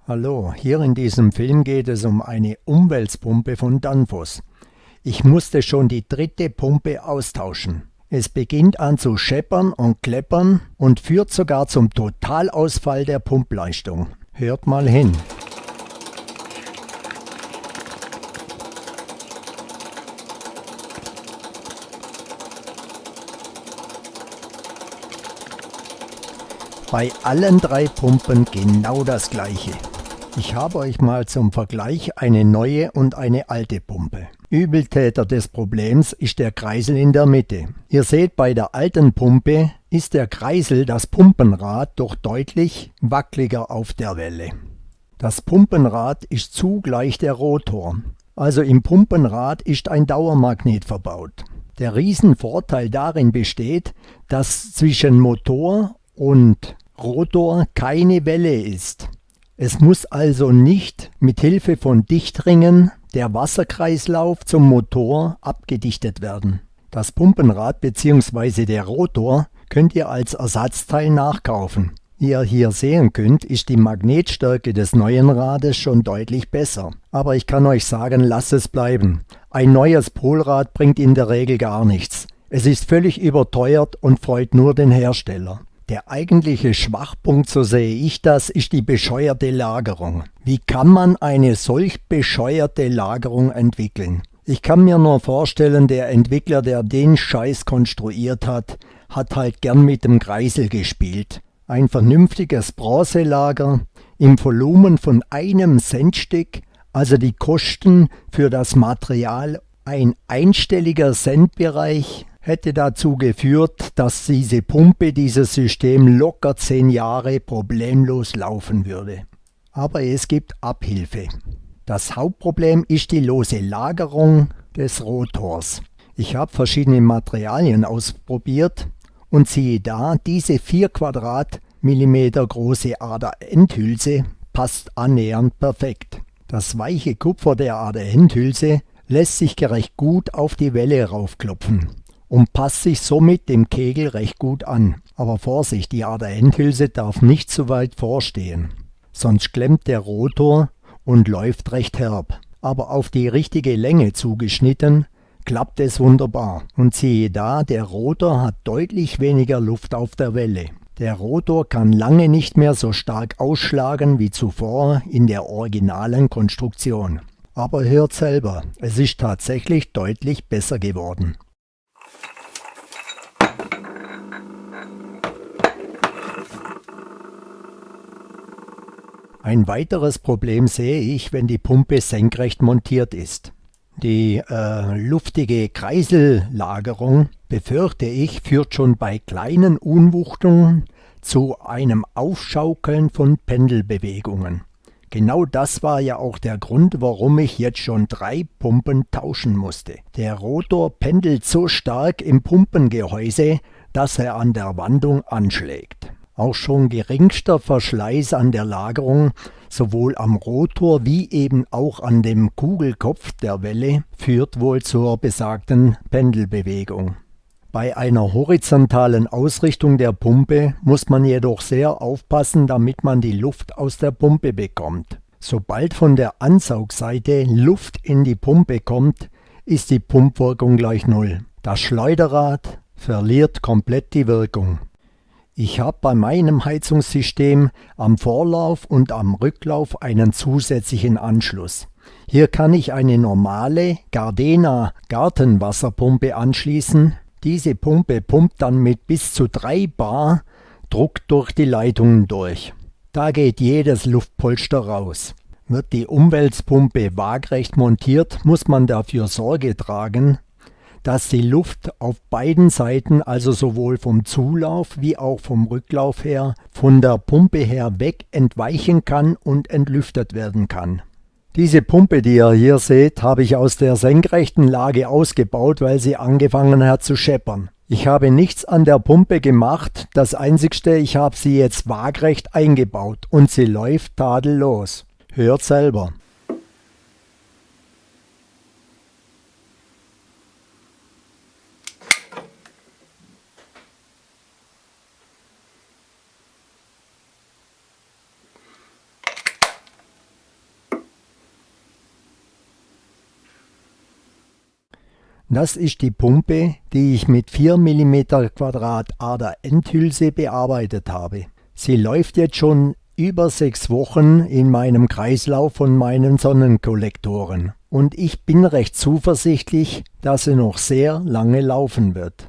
Hallo, hier in diesem Film geht es um eine Umweltpumpe von Danfoss. Ich musste schon die dritte Pumpe austauschen. Es beginnt an zu scheppern und kleppern und führt sogar zum Totalausfall der Pumpleistung. Hört mal hin. Bei allen drei Pumpen genau das gleiche. Ich habe euch mal zum Vergleich eine neue und eine alte Pumpe. Übeltäter des Problems ist der Kreisel in der Mitte. Ihr seht, bei der alten Pumpe ist der Kreisel, das Pumpenrad, doch deutlich wackeliger auf der Welle. Das Pumpenrad ist zugleich der Rotor. Also im Pumpenrad ist ein Dauermagnet verbaut. Der Riesenvorteil darin besteht, dass zwischen Motor und Rotor keine Welle ist. Es muss also nicht mit Hilfe von Dichtringen der Wasserkreislauf zum Motor abgedichtet werden. Das Pumpenrad bzw. der Rotor könnt ihr als Ersatzteil nachkaufen. Wie ihr hier sehen könnt, ist die Magnetstärke des neuen Rades schon deutlich besser. Aber ich kann euch sagen, lasst es bleiben. Ein neues Polrad bringt in der Regel gar nichts. Es ist völlig überteuert und freut nur den Hersteller. Der eigentliche Schwachpunkt, so sehe ich das, ist die bescheuerte Lagerung. Wie kann man eine solch bescheuerte Lagerung entwickeln? Ich kann mir nur vorstellen, der Entwickler, der den Scheiß konstruiert hat halt gern mit dem Kreisel gespielt. Ein vernünftiges Bronzelager im Volumen von einem Centstück, also die Kosten für das Material, ein einstelliger Centbereich, hätte dazu geführt, dass diese Pumpe, dieses System locker 10 Jahre problemlos laufen würde. Aber es gibt Abhilfe. Das Hauptproblem ist die lose Lagerung des Rotors. Ich habe verschiedene Materialien ausprobiert und siehe da, diese 4 Quadratmillimeter große Aderendhülse passt annähernd perfekt. Das weiche Kupfer der Aderendhülse lässt sich recht gut auf die Welle raufklopfen und passt sich somit dem Kegel recht gut an. Aber Vorsicht, die Aderendhülse darf nicht zu weit vorstehen, sonst klemmt der Rotor und läuft recht herb. Aber auf die richtige Länge zugeschnitten, klappt es wunderbar. Und siehe da, der Rotor hat deutlich weniger Luft auf der Welle. Der Rotor kann lange nicht mehr so stark ausschlagen wie zuvor in der originalen Konstruktion. Aber hört selber, es ist tatsächlich deutlich besser geworden. Ein weiteres Problem sehe ich, wenn die Pumpe senkrecht montiert ist. Die luftige Kreisellagerung, befürchte ich, führt schon bei kleinen Unwuchtungen zu einem Aufschaukeln von Pendelbewegungen. Genau das war ja auch der Grund, warum ich jetzt schon 3 Pumpen tauschen musste. Der Rotor pendelt so stark im Pumpengehäuse, dass er an der Wandung anschlägt. Auch schon geringster Verschleiß an der Lagerung, sowohl am Rotor wie eben auch an dem Kugelkopf der Welle, führt wohl zur besagten Pendelbewegung. Bei einer horizontalen Ausrichtung der Pumpe muss man jedoch sehr aufpassen, damit man die Luft aus der Pumpe bekommt. Sobald von der Ansaugseite Luft in die Pumpe kommt, ist die Pumpwirkung gleich null. Das Schleuderrad verliert komplett die Wirkung. Ich habe bei meinem Heizungssystem am Vorlauf und am Rücklauf einen zusätzlichen Anschluss. Hier kann ich eine normale Gardena Gartenwasserpumpe anschließen. Diese Pumpe pumpt dann mit bis zu 3 Bar Druck durch die Leitungen durch. Da geht jedes Luftpolster raus. Wird die Umweltpumpe waagrecht montiert, muss man dafür Sorge tragen, dass die Luft auf beiden Seiten, also sowohl vom Zulauf wie auch vom Rücklauf her, von der Pumpe her weg entweichen kann und entlüftet werden kann. Diese Pumpe, die ihr hier seht, habe ich aus der senkrechten Lage ausgebaut, weil sie angefangen hat zu scheppern. Ich habe nichts an der Pumpe gemacht, das Einzigste, ich habe sie jetzt waagrecht eingebaut und sie läuft tadellos. Hört selber. Das ist die Pumpe, die ich mit 4 mm Quadrat Ader-Endhülse bearbeitet habe. Sie läuft jetzt schon über 6 Wochen in meinem Kreislauf von meinen Sonnenkollektoren und ich bin recht zuversichtlich, dass sie noch sehr lange laufen wird.